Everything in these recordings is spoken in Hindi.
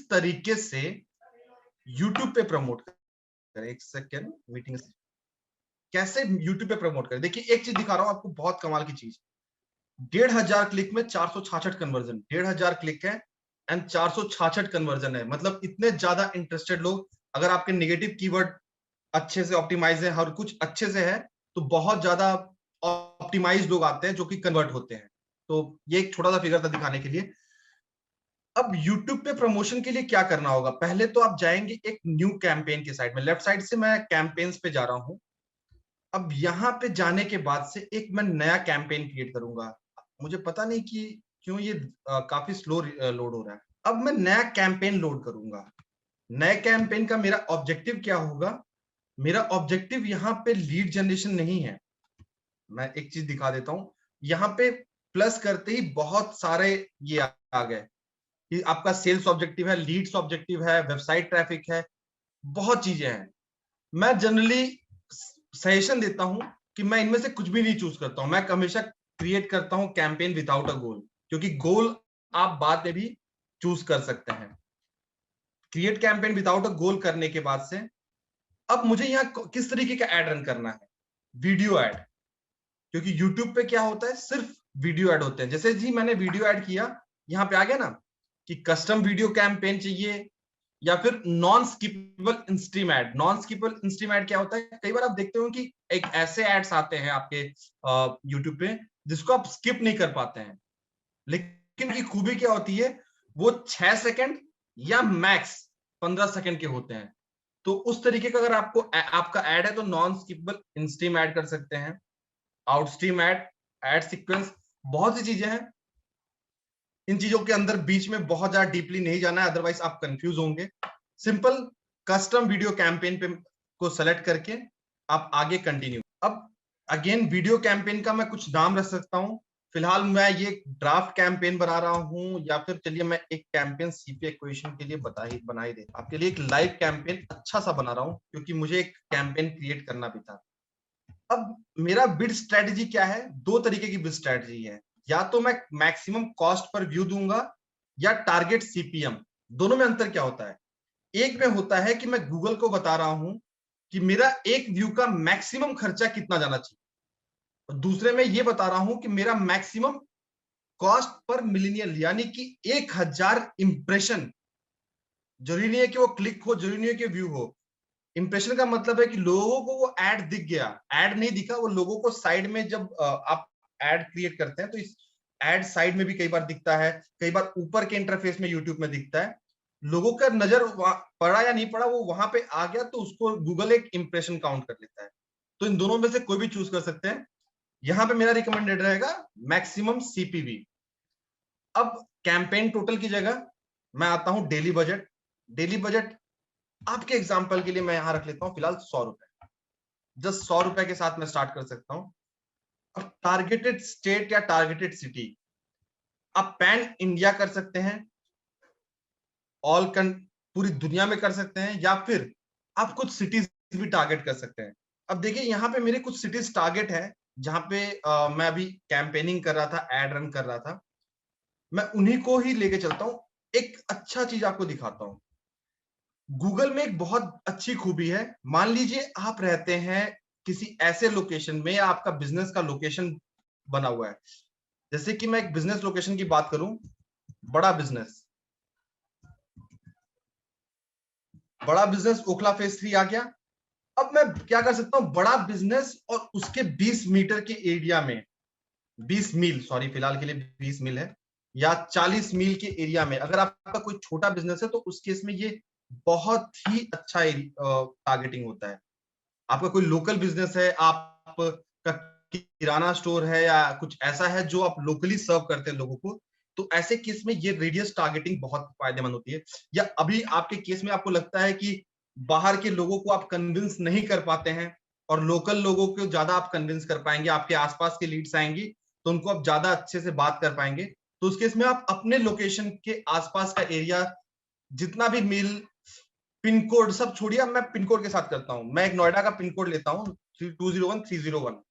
किस तरीके से यूट्यूब पे प्रमोट करें। एक सेकेंड, मीटिंग कैसे यूट्यूब पे प्रमोट करें। देखिए एक चीज दिखा रहा हूं आपको, बहुत कमाल की चीज। 1500 क्लिक में 466 कन्वर्जन, 1500 क्लिक है एंड 466 कन्वर्जन है। मतलब इतने ज्यादा इंटरेस्टेड लोग, अगर आपके नेगेटिव कीवर्ड अच्छे से ऑप्टिमाइज है, हर कुछ अच्छे से है, तो बहुत ज्यादा ऑप्टिमाइज लोग आते हैं जो कि कन्वर्ट होते हैं। तो ये एक छोटा सा फिगर था दिखाने के लिए। अब YouTube पे प्रमोशन के लिए क्या करना होगा। पहले तो आप जाएंगे एक न्यू कैंपेन की साइड में, लेफ्ट साइड से मैं कैंपेन्स पे जा रहा हूं। अब यहाँ पे जाने के बाद से एक मैं नया कैंपेन क्रिएट करूंगा। मुझे पता नहीं कि क्यों ये काफी स्लो लोड हो रहा है। अब मैं नया कैंपेन लोड करूंगा। नए कैंपेन का मेरा ऑब्जेक्टिव क्या होगा। मेरा ऑब्जेक्टिव यहाँ पे लीड जनरेशन नहीं है। मैं एक चीज दिखा देता हूं। यहाँ पे प्लस करते ही बहुत सारे ये आ गए कि आपका सेल्स ऑब्जेक्टिव है, लीड्स ऑब्जेक्टिव है, वेबसाइट ट्रैफिक है, बहुत चीजें हैं। मैं जनरली सजेशन देता हूं कि मैं इनमें से कुछ भी नहीं चूज करता हूं। मैं हमेशा क्रिएट करता हूं कैंपेन विदाउट अ गोल, क्योंकि गोल आप बाद में भी चूज कर सकते हैं। क्रिएट कैंपेन विदाउट अ गोल करने के बाद से अब मुझे यहाँ किस तरीके का एड रन करना है। वीडियो एड, क्योंकि यूट्यूब पे क्या होता है, सिर्फ वीडियो ऐड होते हैं। जैसे जी मैंने वीडियो ऐड किया, यहाँ पे आ गया ना कि कस्टम वीडियो कैंपेन चाहिए या फिर non skippable instream ad. Non skippable instream ad क्या होता है, कई बार आप देखते हो कि एक ऐसे एड्स आते हैं आपके यूट्यूब पे जिसको आप स्किप नहीं कर पाते हैं, लेकिन की खूबी क्या होती है, वो 6 सेकंड या मैक्स 15 सेकंड के होते हैं। तो उस तरीके का अगर आपको आपका एड है तो नॉन स्किपेबल इंस्ट्रीम एड कर सकते हैं, आउटस्ट्रीम एड, एड सीक्वेंस, बहुत सी चीजें हैं। इन चीजों के अंदर बीच में बहुत ज्यादा डीपली नहीं जाना है, अदरवाइज आप कंफ्यूज होंगे। सिंपल कस्टम वीडियो कैंपेन पे को सेलेक्ट करके आप आगे कंटिन्यू। अब अगेन वीडियो कैंपेन का मैं कुछ नाम रख सकता हूं। फिलहाल मैं ये ड्राफ्ट कैंपेन बना रहा हूं, या फिर चलिए मैं एक कैंपेन सीपी एक्वेशन के लिए बना ही दे आपके लिए एक लाइव कैंपेन अच्छा सा बना रहा हूं, क्योंकि मुझे एक कैंपेन क्रिएट करना भी था। अब मेरा बिड स्ट्रेटजी क्या है, दो तरीके की बिड स्ट्रेटजी है। या तो मैं मैक्सिमम कॉस्ट पर व्यू दूंगा या टारगेट सीपीएम। दोनों में अंतर क्या होता है, एक में होता है कि मैं गूगल को बता रहा हूं कि मेरा एक व्यू का मैक्सिमम खर्चा कितना जाना चाहिए, और दूसरे में ये बता रहा हूं कि मेरा मैक्सिमम कॉस्ट पर मिलियनियल, यानी कि 1000 इंप्रेशन। जरूरी नहीं है कि वो क्लिक हो, जरूरी नहीं है कि व्यू हो। इंप्रेशन का मतलब है कि लोगों को वो एड दिख गया, एड नहीं दिखा, वो लोगों को साइड में जब आप एड क्रिएट करते हैं तो इस एड साइड में भी कई बार दिखता है, कई बार ऊपर के इंटरफेस में यूट्यूब में दिखता है। लोगों का नजर पड़ा या नहीं पड़ा, वो वहां पे आ गया तो उसको गूगल एक इंप्रेशन काउंट कर लेता है। तो इन दोनों में से कोई भी चूज कर सकते हैं। यहां पे मेरा रिकमेंडेड रहेगा मैक्सिमम सीपीवी। अब कैंपेन टोटल की जगह मैं आता हूं डेली बजट। डेली बजट आपके एग्जाम्पल के लिए मैं यहां रख लेता हूं फिलहाल 100 रुपए। जस्ट 100 रुपए के साथ मैं स्टार्ट कर सकता हूं। अब टारगेटेड स्टेट या टारगेटेड सिटी, आप पैन इंडिया कर सकते हैं, पूरी दुनिया में कर सकते हैं, या फिर आप कुछ सिटीज भी टारगेट कर सकते हैं। अब देखिए यहाँ पे मेरे कुछ सिटीज टारगेट है जहां पे मैं अभी कैंपेनिंग कर रहा था, एड रन कर रहा था। मैं उन्हीं को ही लेके चलता हूं। एक अच्छा चीज आपको दिखाता हूं। गूगल में एक बहुत अच्छी खूबी है। मान लीजिए आप रहते हैं किसी ऐसे लोकेशन में, या आपका बिजनेस का लोकेशन बना हुआ है। जैसे कि मैं एक बिजनेस लोकेशन की बात करूं, बड़ा बिजनेस, ओखला फेज 3 आ गया। अब मैं क्या कर सकता हूं, बड़ा बिजनेस और उसके 20 मीटर के एरिया में, 20 मील, सॉरी फिलहाल के लिए 20 मील है, या 40 मील के एरिया में अगर आपका कोई छोटा बिजनेस है तो उस केस में ये बहुत ही अच्छा टारगेटिंग होता है। आपका कोई लोकल बिजनेस है, आपका किराना स्टोर है, या कुछ ऐसा है जो आप लोकली सर्व करते हैं लोगों को, तो ऐसे केस में ये रेडियस टारगेटिंग बहुत फायदेमंद होती है। या अभी आपके केस में आपको लगता है कि बाहर के लोगों को आप कन्विंस नहीं कर पाते हैं और लोकल लोगों को ज्यादा आप कन्विंस कर पाएंगे, आपके आसपास के लीड्स आएंगी तो उनको आप ज्यादा अच्छे से बात कर पाएंगे, तो उस केस में आप अपने लोकेशन के आसपास का एरिया जितना भी मील, पिन कोड सब छोड़िए, मैं पिन कोड के साथ करता हूं। मैं एक नोएडा का पिन कोड लेता हूं 201301।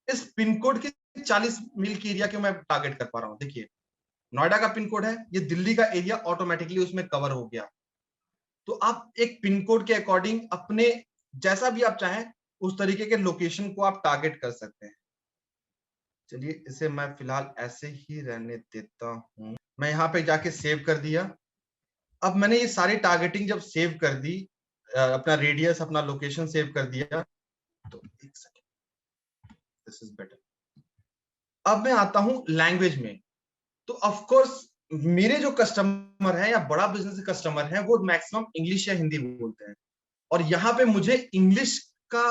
इस पिन कोड के 40 मील की एरिया के मैं टारगेट कर पा रहा हूं। देखिए नोएडा का पिन कोड है, ये दिल्ली का एरिया ऑटोमेटिकली उसमें कवर हो गया। तो आप एक पिन कोड के अकॉर्डिंग अपने जैसा भी आप चाहें उस तरीके के लोकेशन को आप टारगेट कर सकते हैं। चलिए इसे मैं फिलहाल ऐसे ही रहने देता हूं। मैं यहाँ पे जाके सेव कर दिया। अब मैंने ये सारी टारगेटिंग जब सेव कर दी, अपना रेडियस, अपना लोकेशन सेव कर दिया, तो एक सेकंड, दिस इज बेटर। अब मैं आता हूं लैंग्वेज में। तो ऑफ कोर्स मेरे जो कस्टमर हैं या बड़ा बिजनेस कस्टमर हैं वो मैक्सिमम इंग्लिश या हिंदी बोलते हैं, और यहाँ पे मुझे इंग्लिश का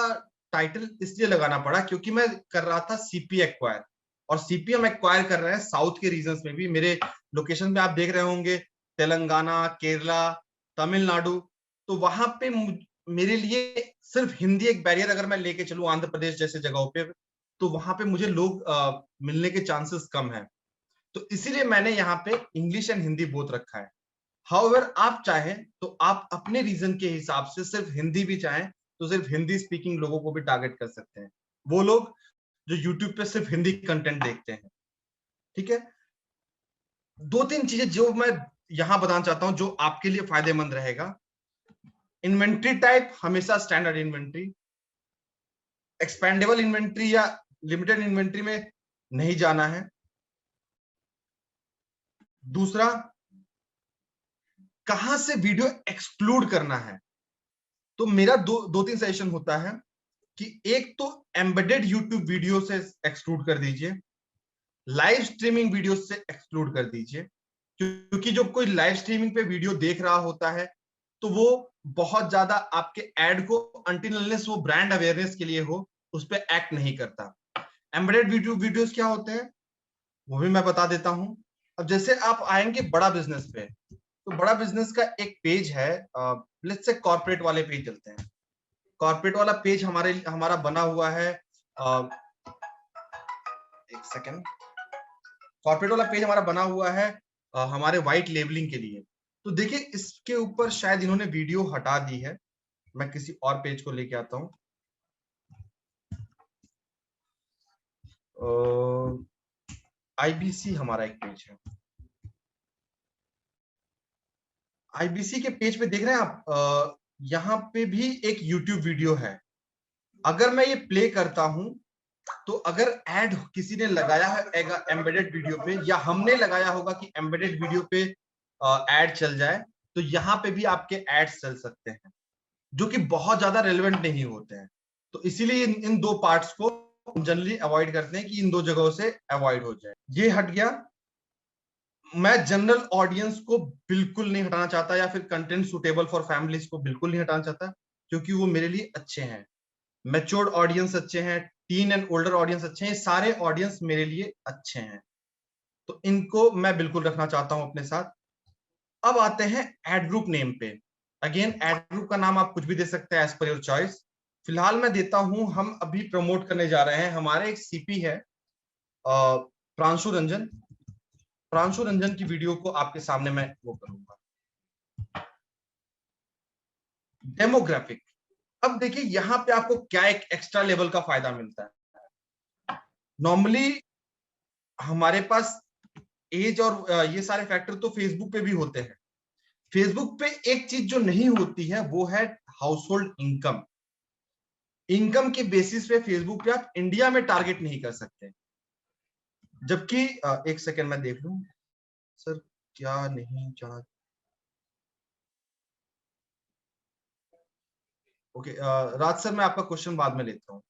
टाइटल इसलिए लगाना पड़ा क्योंकि मैं कर रहा था सीपी एक्वायर, और सीपी हम एक्वायर कर रहे हैं साउथ के रीजन्स में भी। मेरे लोकेशन में आप देख रहे होंगे तेलंगाना, केरला, तमिलनाडु। तो वहां पे मेरे लिए सिर्फ हिंदी एक बैरियर अगर मैं लेके चलूं आंध्र प्रदेश जैसे जगहों पे, तो वहां पे मुझे लोग मिलने के चांसेस कम है। तो इसीलिए मैंने यहाँ पे इंग्लिश एंड हिंदी बोथ रखा है। हाउएवर आप चाहें तो आप अपने रीजन के हिसाब से सिर्फ हिंदी भी चाहें तो सिर्फ हिंदी स्पीकिंग लोगों को भी टारगेट कर सकते हैं, वो लोग जो यूट्यूब पे सिर्फ हिंदी कंटेंट देखते हैं। ठीक है, दो तीन चीजें जो मैं यहां बताना चाहता हूं जो आपके लिए फायदेमंद रहेगा। इन्वेंट्री टाइप हमेशा स्टैंडर्ड इन्वेंट्री, एक्सपेंडेबल इन्वेंट्री या लिमिटेड इन्वेंट्री में नहीं जाना है। दूसरा, कहां से वीडियो एक्सक्लूड करना है। तो मेरा दो तीन सजेशन होता है कि एक तो एम्बेडेड यूट्यूब वीडियो से एक्सक्लूड कर दीजिए, लाइव स्ट्रीमिंग वीडियो से एक्सक्लूड कर दीजिए, क्योंकि जब कोई लाइव स्ट्रीमिंग पे वीडियो देख रहा होता है तो वो बहुत ज्यादा आपके एड को अनटिल अनलेस वो ब्रांड अवेयरनेस के लिए हो उस पर एक्ट नहीं करता। एम्बेडेड वीडियोस क्या होते हैं वो भी मैं बता देता हूं। अब जैसे आप आएंगे बड़ा बिजनेस पे, तो बड़ा बिजनेस का एक पेज है, लेट्स से कॉर्पोरेट वाले पेज चलते हैं। कॉर्पोरेट वाला पेज हमारा बना हुआ है, एक सेकेंड, कॉर्पोरेट वाला पेज हमारा बना हुआ है हमारे व्हाइट लेबलिंग के लिए। तो देखिए इसके ऊपर शायद इन्होंने वीडियो हटा दी है, मैं किसी और पेज को लेके आता हूं। आईबीसी हमारा एक पेज है, आईबीसी के पेज पे देख रहे हैं आप, यहाँ पे भी एक यूट्यूब वीडियो है। अगर मैं ये प्ले करता हूं तो अगर एड किसी ने लगाया है एम्बेडेड वीडियो पे, या हमने लगाया होगा कि एम्बेडेड वीडियो पे एड चल जाए, तो यहाँ पे भी आपके एड्स चल सकते हैं जो कि बहुत ज्यादा रेलेवेंट नहीं होते हैं। तो इसीलिए इन दो पार्ट्स को जनरली अवॉइड करते हैं कि इन दो जगहों से अवॉइड हो जाए। ये हट गया। मैं जनरल ऑडियंस को बिल्कुल नहीं हटाना चाहता, या फिर कंटेंट सुटेबल फॉर फैमिलीज को बिल्कुल नहीं हटाना चाहता, क्योंकि वो मेरे लिए अच्छे हैं। मैच्योर्ड ऑडियंस अच्छे हैं, टीन एंड ओल्डर ऑडियंस अच्छे हैं, सारे ऑडियंस मेरे लिए अच्छे हैं, तो इनको मैं बिल्कुल रखना चाहता हूं अपने साथ। अब आते हैं एड ग्रुप नेम पे। अगेन एड ग्रुप का नाम आप कुछ भी दे सकते हैं एज पर योर चॉइस। फिलहाल मैं देता हूं, हम अभी प्रमोट करने जा रहे हैं, हमारे एक सीपी है प्रांशु रंजन। प्रांशु रंजन की वीडियो को आपके सामने मैं वो करूंगा, डेमोग्राफिक। अब देखिए यहाँ पे आपको क्या एक एक्स्ट्रा लेवल का फायदा मिलता है। नॉर्मली हमारे पास एज और ये सारे फैक्टर तो फेसबुक पे भी होते हैं। फेसबुक पे एक चीज जो नहीं होती है वो है हाउस होल्ड इनकम। इनकम के बेसिस पे फेसबुक पे आप इंडिया में टारगेट नहीं कर सकते। जबकि एक सेकेंड मैं देख लूं सर, क्या नहीं चाह, ओके राज सर, मैं आपका क्वेश्चन बाद में लेता हूं।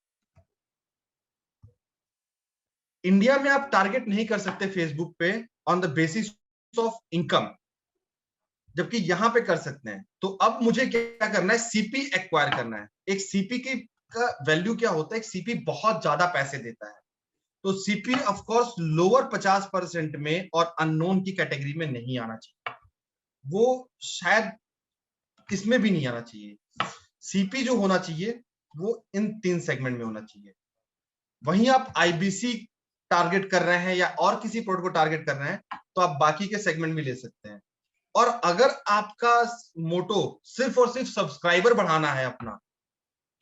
इंडिया में आप टारगेट नहीं कर सकते फेसबुक पे on the basis of income, जबकि यहां पे कर सकते हैं। तो अब मुझे क्या करना है, सीपी एक्वायर करना है। एक सीपी की का वैल्यू क्या होता है, एक सीपी बहुत ज्यादा पैसे देता है। तो सीपी ऑफ कोर्स लोअर 50% में और अननोन की कैटेगरी में नहीं आना चाहिए, वो शायद इसमें भी नहीं आना चाहिए। सीपी जो होना चाहिए वो इन तीन सेगमेंट में होना चाहिए। वहीं आप आईबीसी टारगेट कर रहे हैं या और किसी प्रोडक्ट को टारगेट कर रहे हैं तो आप बाकी के सेगमेंट भी ले सकते हैं। और अगर आपका मोटो सिर्फ और सिर्फ सब्सक्राइबर बढ़ाना है अपना,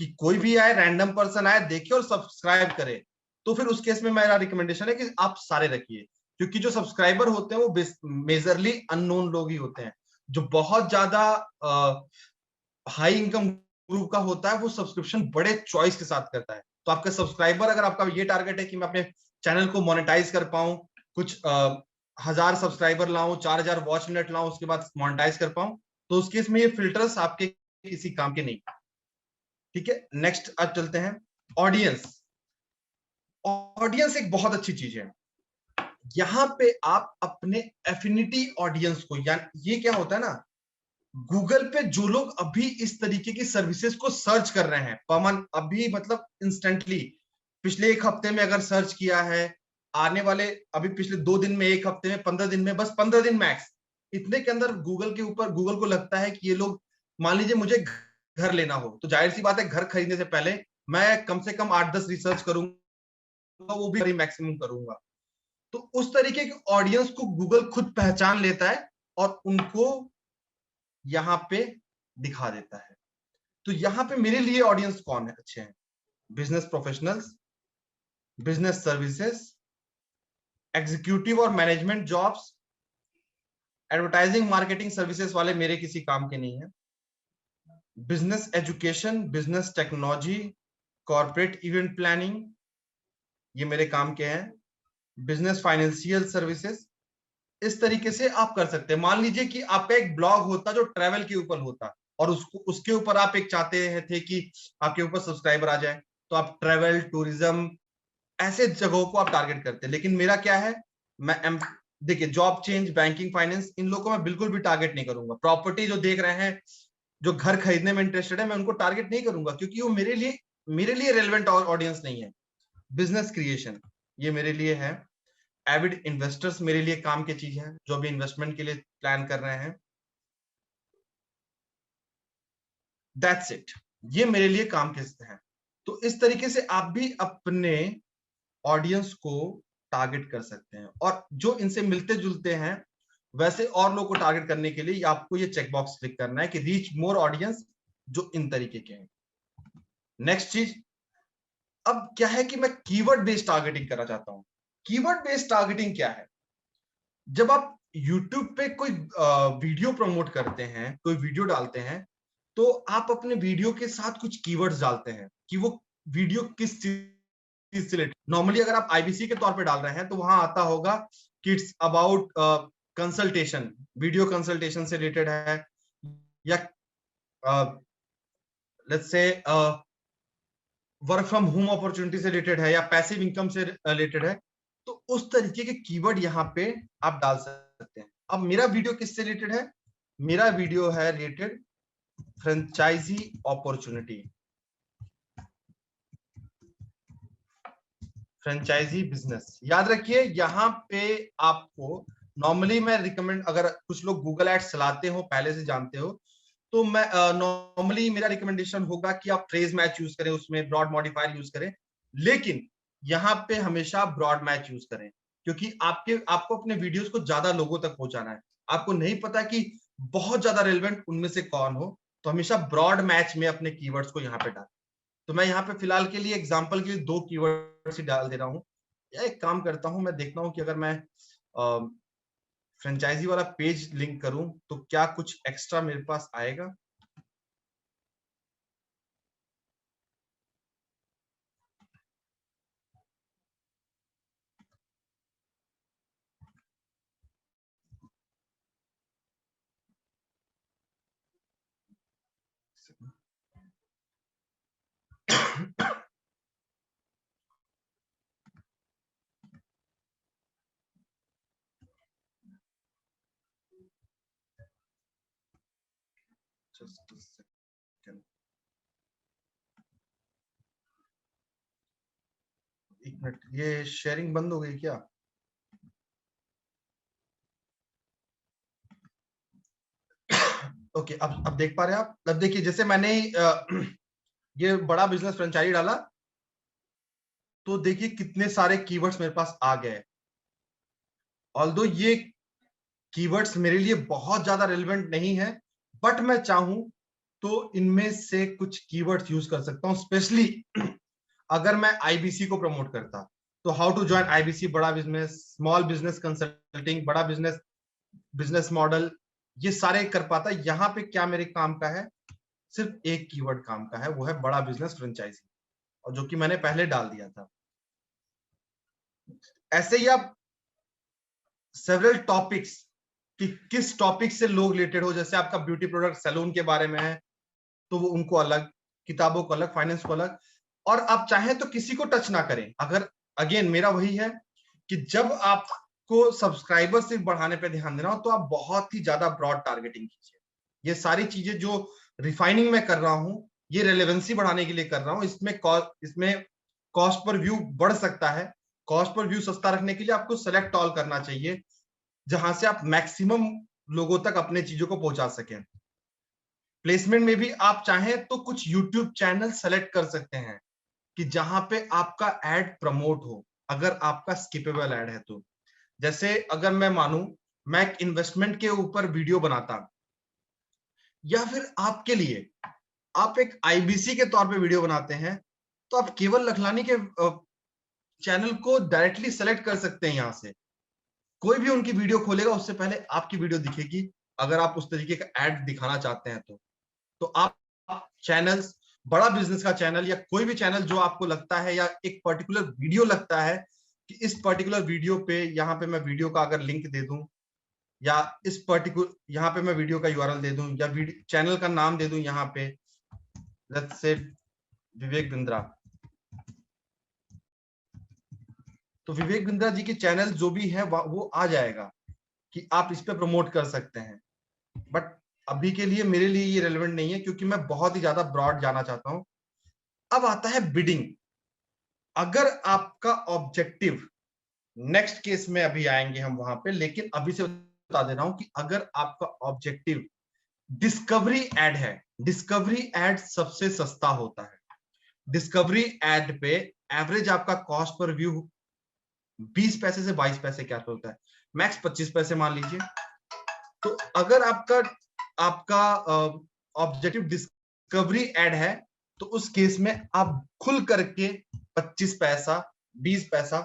कि कोई भी आए, रैंडम पर्सन आए, देखे और सब्सक्राइब करे, तो फिर उस केस में मेरा रिकमेंडेशन है कि आप सारे रखिए। क्योंकि जो सब्सक्राइबर होते हैं वो मेजरली अननोन लोग ही होते हैं। जो बहुत ज्यादा हाई इनकम ग्रुप का होता है वो सब्सक्रिप्शन बड़े चॉइस के साथ करता है। तो आपका सब्सक्राइबर, अगर आपका ये टारगेट है कि मैं अपने चैनल को मोनेटाइज कर पाऊं, कुछ 1000 सब्सक्राइबर लाऊं, 4000 वॉच मिनट लाऊं, उसके बाद मोनेटाइज कर पाऊं, तो उस केस में ये फिल्टर्स आपके किसी काम के नहीं। ठीक है, नेक्स्ट अब चलते हैं ऑडियंस। ऑडियंस एक बहुत अच्छी चीज है। यहां पे आप अपने एफिनिटी ऑडियंस को, यानी ये क्या होता है ना, गूगल पे जो लोग अभी इस तरीके की सर्विसेज को सर्च कर रहे हैं पवन, अभी मतलब इंस्टेंटली, पिछले एक हफ्ते में अगर सर्च किया है, आने वाले अभी पिछले 2 दिन में, एक हफ्ते में, 15 दिन में, बस 15 दिन मैक्स, इतने के अंदर गूगल के ऊपर, गूगल को लगता है कि ये लोग, मान लीजिए मुझे घर लेना हो, तो जाहिर सी बात है घर खरीदने से पहले मैं कम से कम 8-10 रिसर्च करूंगा, वो भी मैक्सिमम करूंगा। तो उस तरीके के ऑडियंस को गूगल खुद पहचान लेता है और उनको यहां पे दिखा देता है। तो यहां पे मेरे लिए ऑडियंस कौन है अच्छे हैं? Business professionals, business services, executive और management jobs, advertising marketing services वाले मेरे किसी काम के नहीं है, business education, business technology, corporate event planning, ये मेरे काम के हैं, बिजनेस फाइनेंशियल सर्विसेज। इस तरीके से आप कर सकते हैं। मान लीजिए कि आपका एक ब्लॉग होता जो ट्रैवल के ऊपर होता, और उसके ऊपर आप एक चाहते थे कि आपके ऊपर सब्सक्राइबर आ जाए, तो आप ट्रैवल, टूरिज्म, ऐसे जगहों को आप टारगेट करते हैं। लेकिन मेरा क्या है, मैं देखिए, जॉब चेंज, बैंकिंग, फाइनेंस, इन लोगों को मैं बिल्कुल भी टारगेट नहीं करूंगा। प्रॉपर्टी जो देख रहे हैं, जो घर खरीदने में इंटरेस्टेड है, मैं उनको टारगेट नहीं करूंगा, क्योंकि वो मेरे लिए रेलेवेंट ऑडियंस नहीं है। बिजनेस क्रिएशन, ये मेरे लिए है। एविड इन्वेस्टर्स मेरे लिए काम की चीज है, जो भी इन्वेस्टमेंट के लिए प्लान कर रहे हैं। दैट्स इट, ये मेरे लिए काम के हैं। तो इस तरीके से आप भी अपने ऑडियंस को टारगेट कर सकते हैं, और जो इनसे मिलते जुलते हैं वैसे और लोगों को टारगेट करने के लिए आपको ये चेकबॉक्स क्लिक करना है कि रीच मोर ऑडियंस जो इन तरीके के हैं। नेक्स्ट चीज, अब क्या है कि मैं कीवर्ड बेस्ड टारगेटिंग करना चाहता हूं। कीवर्ड बेस्ड टारगेटिंग क्या है? जब आप YouTube पे कोई वीडियो प्रमोट करते हैं, कोई वीडियो डालते हैं, तो आप अपने वीडियो के साथ कुछ कीवर्ड्स डालते हैं कि वो वीडियो किस चीज से रिलेटेड। नॉर्मली अगर आप IBC के तौर पे डाल रहे हैं तो वहां आता होगा कि it's about consultation, video consultation से रिलेटेड है, या let's say work from home opportunity से रिलेटेड है, या पैसिव इनकम से रिलेटेड है। तो उस तरीके के कीवर्ड यहाँ पे आप डाल सकते हैं। अब मेरा वीडियो किससे रिलेटेड है? मेरा वीडियो है related franchise opportunity, franchise business. याद रखिए, यहाँ पे आपको नॉर्मली मैं रिकमेंड, अगर कुछ लोग गूगल एड्स चलाते हो, पहले से जानते हो, तो मैं नॉर्मली मेरा रिकमेंडेशन होगा कि आप फ्रेज मैच यूज करें, उसमें ब्रॉड मॉडिफायर यूज करें। लेकिन यहाँ पे हमेशा ब्रॉड मैच यूज करें, क्योंकि आपको अपने वीडियोस को ज्यादा लोगों तक पहुंचाना है। आपको नहीं पता कि बहुत ज्यादा रेलेवेंट उनमें से कौन हो, तो हमेशा ब्रॉड मैच में अपने कीवर्ड्स को यहाँ पे डालें। तो मैं यहाँ पे फिलहाल के लिए, एग्जाम्पल के लिए, 2 कीवर्ड्स ही डाल दे रहा हूँ। या एक काम करता हूँ, मैं देखता हूँ कि अगर मैं फ्रेंचाइजी वाला पेज लिंक करूं तो क्या कुछ एक्स्ट्रा मेरे पास आएगा। Just a second. एक मिनट, ये शेयरिंग बंद हो गई क्या? ओके, अब देख पा रहे हैं आप? अब देखिए, जैसे मैंने ये बड़ा बिजनेस फ्रेंचाइजी डाला, तो देखिए कितने सारे कीवर्ड्स मेरे पास आ गए। ऑल्दो ये कीवर्ड्स मेरे लिए बहुत ज्यादा रेलेवेंट नहीं है, बट मैं चाहूं तो इनमें से कुछ कीवर्ड्स यूज कर सकता हूं, स्पेशली अगर मैं IBC को प्रमोट करता। तो हाउ टू ज्वाइन आईबीसी, बड़ा बिजनेस, स्मॉल बिजनेस कंसल्टिंग, बड़ा बिजनेस, बिजनेस मॉडल, ये सारे कर पाता है। यहाँ पे क्या मेरे काम का है, सिर्फ एक कीवर्ड काम का है, वो है बड़ा बिजनेस फ्रेंचाइजी, और जो कि मैंने पहले डाल दिया था। ऐसे ही आप सेवरल टॉपिक्स कि किस टॉपिक से लोग रिलेटेड हो, जैसे आपका ब्यूटी प्रोडक्ट सैलून के बारे में है तो वो उनको अलग, किताबों को अलग, फाइनेंस को अलग, और आप चाहें तो किसी को टच ना करें। अगर अगेन मेरा वही है कि जब आपको सब्सक्राइबर सिर्फ बढ़ाने पे ध्यान देना हो तो आप बहुत ही ज्यादा ब्रॉड टारगेटिंग कीजिए। ये सारी चीजें जो रिफाइनिंग में कर रहा हूं, ये रेलेवेंसी बढ़ाने के लिए कर रहा हूं। इसमें कॉस्ट पर व्यू बढ़ सकता है। कॉस्ट पर व्यू सस्ता रखने के लिए आपको सेलेक्ट ऑल करना चाहिए, जहां से आप मैक्सिमम लोगों तक अपने चीजों को पहुंचा सकें। प्लेसमेंट में भी आप चाहें तो कुछ यूट्यूब चैनल सेलेक्ट कर सकते हैं कि जहां पे आपका एड प्रमोट हो, अगर आपका स्किपेबल एड है तो। जैसे अगर मैं मानूं मैं एक इन्वेस्टमेंट के ऊपर वीडियो बनाता, या फिर आपके लिए आप एक आईबीसी के तौर पे वीडियो बनाते हैं, तो आप केवल लखलानी के चैनल को डायरेक्टली सेलेक्ट कर सकते हैं। यहां से कोई भी उनकी वीडियो खोलेगा उससे पहले आपकी वीडियो दिखेगी, अगर आप उस तरीके का एड दिखाना चाहते हैं तो आप चैनल्स, बड़ा बिजनेस का चैनल या कोई भी चैनल जो आपको लगता है, या एक पर्टिकुलर वीडियो लगता है कि इस पर्टिकुलर वीडियो पे, यहाँ पे मैं वीडियो का अगर लिंक दे दूं, या इस पर्टिकुलर यहाँ पे मैं वीडियो का यूआरएल दे दूं, या चैनल का नाम दे दूं, यहाँ पे लेट्स से विवेक बिंद्रा, तो विवेक बिंद्रा जी के चैनल जो भी है वो आ जाएगा कि आप इस पे प्रमोट कर सकते हैं। बट अभी के लिए मेरे लिए ये रेलेवेंट नहीं है, क्योंकि मैं बहुत ही ज्यादा ब्रॉड जाना चाहता हूं। अब आता है बिडिंग। अगर आपका ऑब्जेक्टिव, नेक्स्ट केस में अभी आएंगे हम वहां पे, लेकिन अभी से बता दे रहा हूं कि अगर आपका ऑब्जेक्टिव डिस्कवरी एड है, डिस्कवरी एड सबसे सस्ता होता है। डिस्कवरी एड पे एवरेज आपका कॉस्ट पर व्यू 20 पैसे से 22 पैसे क्या होता है, मैक्स 25 पैसे मान लीजिए। तो अगर आपका आपका ऑब्जेक्टिव डिस्कवरी एड है, तो उस केस में आप खुल करके 25 पैसा, 20 पैसा,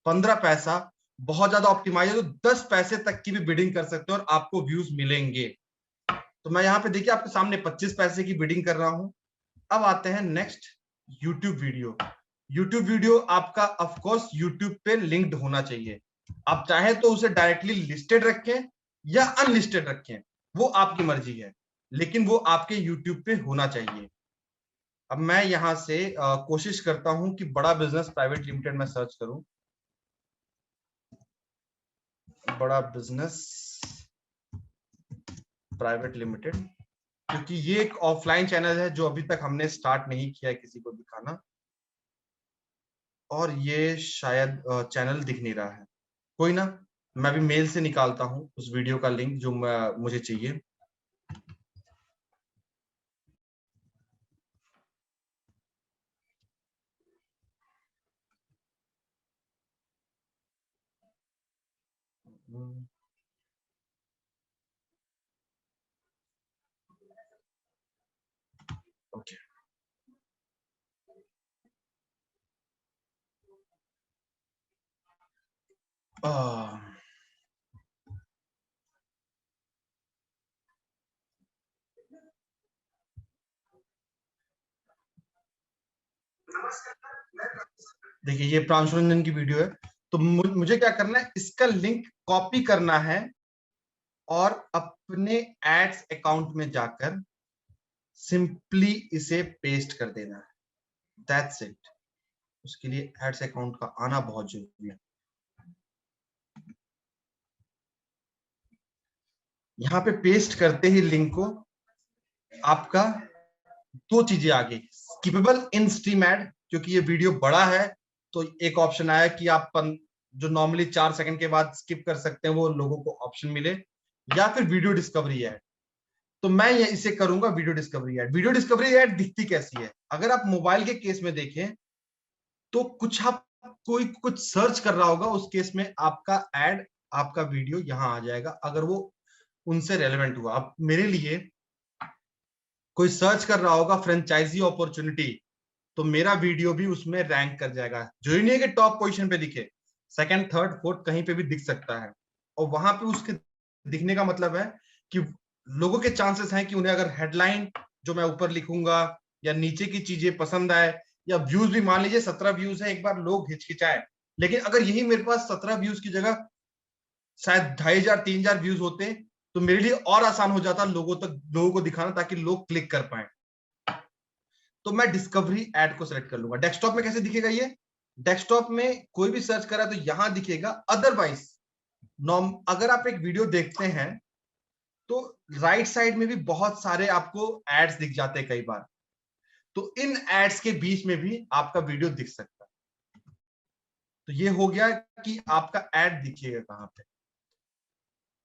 15 पैसा, बहुत ज्यादा ऑप्टिमाइज है तो 10 पैसे तक की भी बिडिंग कर सकते हो और आपको व्यूज मिलेंगे। तो मैं यहाँ पे देखिए आपके सामने 25 पैसे की बिडिंग कर रहा हूं। अब आते हैं next, YouTube video. YouTube video आपका ऑफ कोर्स यूट्यूब पे लिंक्ड होना चाहिए। आप चाहे तो उसे डायरेक्टली लिस्टेड रखें या अनलिस्टेड रखें, वो आपकी मर्जी है, लेकिन वो आपके यूट्यूब पे होना चाहिए। अब मैं यहां से कोशिश करता हूं कि बड़ा बिजनेस प्राइवेट लिमिटेड में सर्च करूं, बड़ा बिजनेस प्राइवेट लिमिटेड, क्योंकि ये एक ऑफलाइन चैनल है जो अभी तक हमने स्टार्ट नहीं किया है किसी को दिखाना, और ये शायद चैनल दिख नहीं रहा है। कोई ना, मैं भी मेल से निकालता हूं उस वीडियो का लिंक जो मुझे चाहिए। ओके, देखिए ये प्रांशु रंजन की वीडियो है। तो मुझे क्या करना है, इसका लिंक कॉपी करना है और अपने एड्स अकाउंट में जाकर सिंपली इसे पेस्ट कर देना है, दैट्स इट। उसके लिए एड्स अकाउंट का आना बहुत जरूरी है। यहाँ पे पेस्ट करते ही लिंक को आपका दो चीजें आ गई, स्किपेबल इन स्ट्रीम एड, क्योंकि ये वीडियो बड़ा है तो एक ऑप्शन आया कि आप जो नॉर्मली 4 सेकंड के बाद स्किप कर सकते हैं वो लोगों को ऑप्शन मिले, या फिर वीडियो डिस्कवरी एड। तो मैं ये इसे करूंगा video discovery ad. Video discovery ad दिखती कैसी है, अगर आप मोबाइल के केस में देखें तो कुछ आप कोई कुछ सर्च कर रहा होगा, उस केस में आपका एड, आपका वीडियो यहां आ जाएगा अगर वो उनसे रेलेवेंट हुआ। अब मेरे लिए कोई सर्च कर रहा होगा फ्रेंचाइजी अपॉर्चुनिटी, तो मेरा वीडियो भी उसमें रैंक कर जाएगा। जरूरी नहीं है कि टॉप पोजीशन पे दिखे, सेकंड थर्ड फोर्थ कहीं पे भी दिख सकता है। और वहां पे उसके दिखने का मतलब है कि लोगों के चांसेस हैं कि उन्हें अगर हेडलाइन जो मैं ऊपर लिखूंगा या नीचे की चीजें पसंद आए, या व्यूज भी मान लीजिए 17 व्यूज है, एक बार लोग हिचकिचाए, लेकिन अगर यही मेरे पास 17 व्यूज की जगह शायद 2500 3000 व्यूज होते तो मेरे लिए और आसान हो जाता लोगों को दिखाना, ताकि लोग क्लिक कर पाए। तो मैं डिस्कवरी एड को सिलेक्ट कर लूंगा। डेस्कटॉप में कैसे दिखेगा ये? डेस्कटॉप में कोई भी सर्च करा तो यहां दिखेगा। अदरवाइज अगर आप एक वीडियो देखते हैं तो राइट साइड में भी बहुत सारे आपको एड्स दिख जाते हैं कई बार, तो इन एड्स के बीच में भी आपका वीडियो दिख सकता है। तो ये हो गया कि आपका एड दिखेगा कहां पे।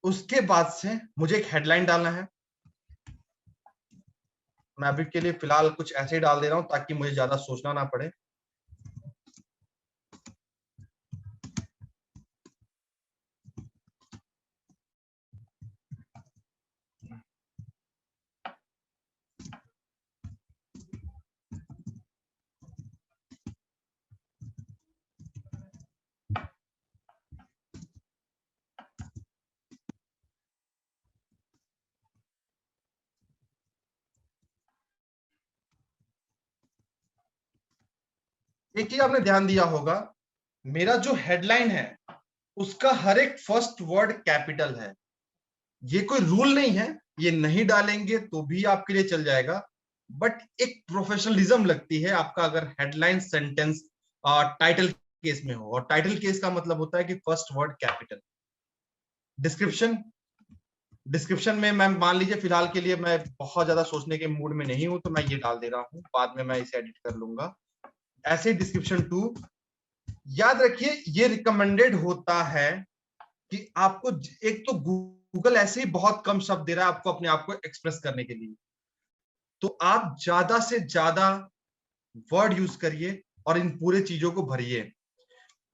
उसके बाद से मुझे एक हेडलाइन डालना है। मैं अभी के लिए फिलहाल कुछ ऐसे ही डाल दे रहा हूं ताकि मुझे ज्यादा सोचना ना पड़े। एक चीज आपने ध्यान दिया होगा, मेरा जो हेडलाइन है उसका हर एक फर्स्ट वर्ड कैपिटल है। ये कोई रूल नहीं है, ये नहीं डालेंगे तो भी आपके लिए चल जाएगा, बट एक प्रोफेशनलिज्म लगती है आपका अगर हेडलाइन सेंटेंस टाइटल केस में हो। और टाइटल केस का मतलब होता है कि first word capital. Description, description में मैं मान लीजिए फिलहाल के लिए मैं बहुत ज्यादा सोचने के मूड में नहीं हूं तो मैं ये डाल दे रहा हूं, बाद में मैं इसे एडिट कर लूंगा। ऐसे डिस्क्रिप्शन 2। याद रखिए ये रिकमेंडेड होता है कि आपको एक तो गूगल ऐसे ही बहुत कम शब्द दे रहा है आपको अपने आप को एक्सप्रेस करने के लिए, तो आप ज्यादा से ज्यादा वर्ड यूज करिए और इन पूरे चीजों को भरिए।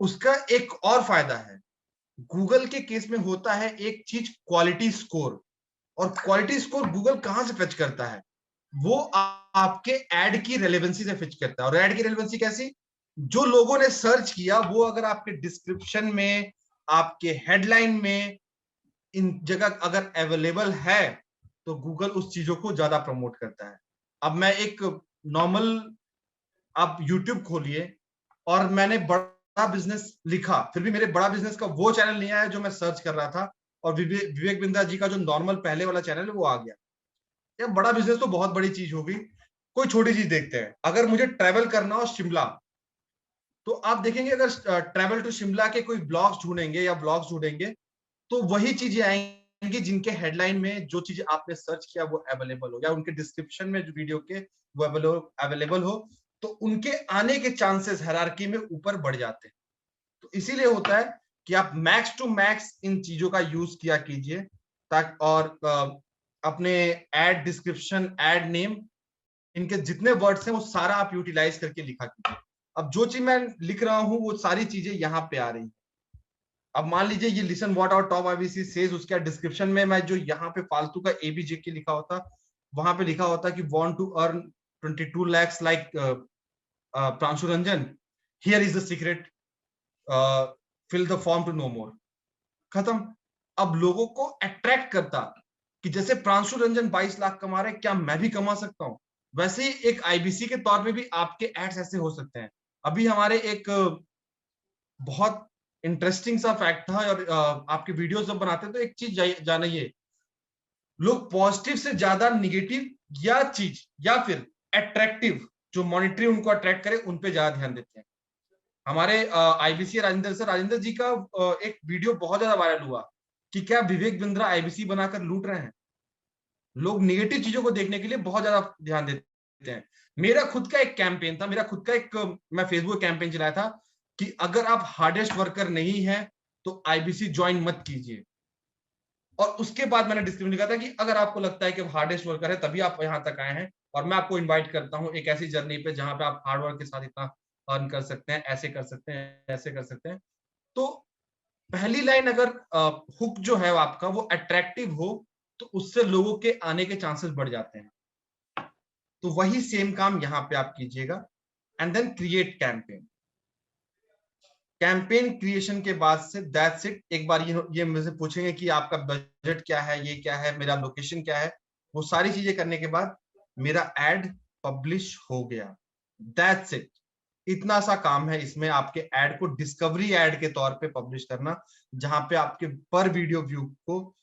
उसका एक और फायदा है, गूगल के केस में होता है एक चीज क्वालिटी स्कोर। और क्वालिटी स्कोर गूगल कहां से फेच करता है? वो आपके एड की रेलेवेंसी से फेच करता है। और एड की रेलेवेंसी कैसी? जो लोगों ने सर्च किया वो अगर आपके डिस्क्रिप्शन में, आपके हेडलाइन में, इन जगह अगर अवेलेबल है तो गूगल उस चीजों को ज्यादा प्रमोट करता है। अब मैं एक नॉर्मल, आप यूट्यूब खोलिए और मैंने बड़ा बिजनेस लिखा, फिर भी मेरे बड़ा बिजनेस का वो चैनल नहीं आया जो मैं सर्च कर रहा था, और विवेक बिंद्रा जी का जो नॉर्मल पहले वाला चैनल है वो आ गया। या बड़ा बिजनेस तो बहुत बड़ी चीज होगी। कोई छोटी चीज देखते हैं, अगर मुझे ट्रेवल करना हो शिमला, तो आप देखेंगे अगर ट्रेवल टू शिमला के कोई ब्लॉग्स ढूंढेंगे या ब्लॉग्स ढूंढेंगे तो वही चीजें आएंगी जिनके हेडलाइन में जो चीजें आपने सर्च किया वो अवेलेबल हो, या उनके डिस्क्रिप्शन में जो वीडियो के वो अवेलेबल हो, तो उनके आने के चांसेस हायरार्की में ऊपर बढ़ जाते हैं। तो इसीलिए होता है कि आप मैक्स टू मैक्स इन चीजों का यूज किया कीजिए, ताकि और अपने एड डिस्क्रिप्शन, एड नेम, इनके जितने वर्ड्स हैं वो सारा आप यूटिलाइज करके लिखा कीजिए। अब जो चीज मैं लिख रहा हूं वो सारी चीजें यहाँ पे आ रही हैं। अब मान लीजिए ये listen what our top IBC says, उसके डिस्क्रिप्शन में मैं जो यहाँ पे फालतू का एबीजे के लिखा होता, वहां पे लिखा होता कि want to earn 22 lakhs like Pranshu Ranjan, here is the secret, fill the form to know more. खत्म। अब लोगों को अट्रैक्ट करता कि जैसे प्रांशु रंजन 22 लाख कमा रहे, क्या मैं भी कमा सकता हूं? वैसे ही एक आईबीसी के तौर पे भी आपके एड्स ऐसे हो सकते हैं। अभी हमारे एक बहुत इंटरेस्टिंग सा फैक्ट था, और आपके वीडियोस जब बनाते हैं तो एक चीज जानिए, लोग पॉजिटिव से ज्यादा निगेटिव या चीज या फिर अट्रैक्टिव जो मॉनिटरी उनको अट्रैक्ट करे उन पे ज्यादा ध्यान देते हैं। हमारे आईबीसी राजेंद्र जी का एक वीडियो बहुत ज्यादा वायरल हुआ कि क्या विवेक बिंद्रा आईबीसी बनाकर लूट रहे हैं। लोग निगेटिव चीजों को देखने के लिए बहुत ज्यादा ध्यान देते हैं। मेरा खुद का एक कैंपेन था, मेरा खुद का एक मैं फेसबुक कैंपेन चलाया था कि अगर आप हार्डेस्ट वर्कर नहीं है तो आईबीसी ज्वाइन मत कीजिए। और उसके बाद मैंने डिस्क्रिप्शन लिखा था कि अगर आपको लगता है कि हार्डेस्ट वर्कर है तभी आप यहां तक आए हैं, और मैं आपको इनवाइट करता हूं एक ऐसी जर्नी पे जहां पे आप हार्ड वर्क के साथ इतना अर्न कर सकते हैं, ऐसे कर सकते हैं, ऐसे कर सकते हैं। तो पहली लाइन अगर हुक जो है आपका वो अट्रैक्टिव हो तो उससे लोगों के आने के चांसेस बढ़ जाते हैं। तो वही सेम काम यहाँ पे आप कीजिएगा। And then create campaign. Campaign creation के बाद से दैट्स इट। एक बार ये मुझसे पूछेंगे कि आपका बजट क्या है, ये क्या है, मेरा लोकेशन क्या है, वो सारी चीजें करने के बाद मेरा एड पब्लिश हो गया। That's it. इतना सा काम है इसमें, आपके एड को डिस्कवरी एड के तौर पे पब्लिश करना, जहां पे आपके पर वीडियो व्यू को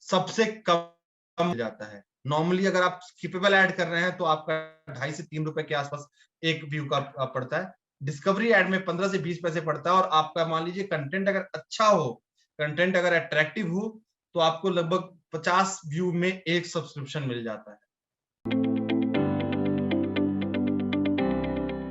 सबसे कम मिल जाता है। नॉर्मली अगर आप स्किपेबल ऐड कर रहे हैं तो आपका 2.5 से 3 रुपए के आसपास एक व्यू का पड़ता है। डिस्कवरी ऐड में 15 से 20 पैसे पड़ता है, और आपका मान लीजिए कंटेंट अगर अच्छा हो, कंटेंट अगर अट्रैक्टिव हो, तो आपको लगभग 50 व्यू में एक सब्सक्रिप्शन मिल जाता है।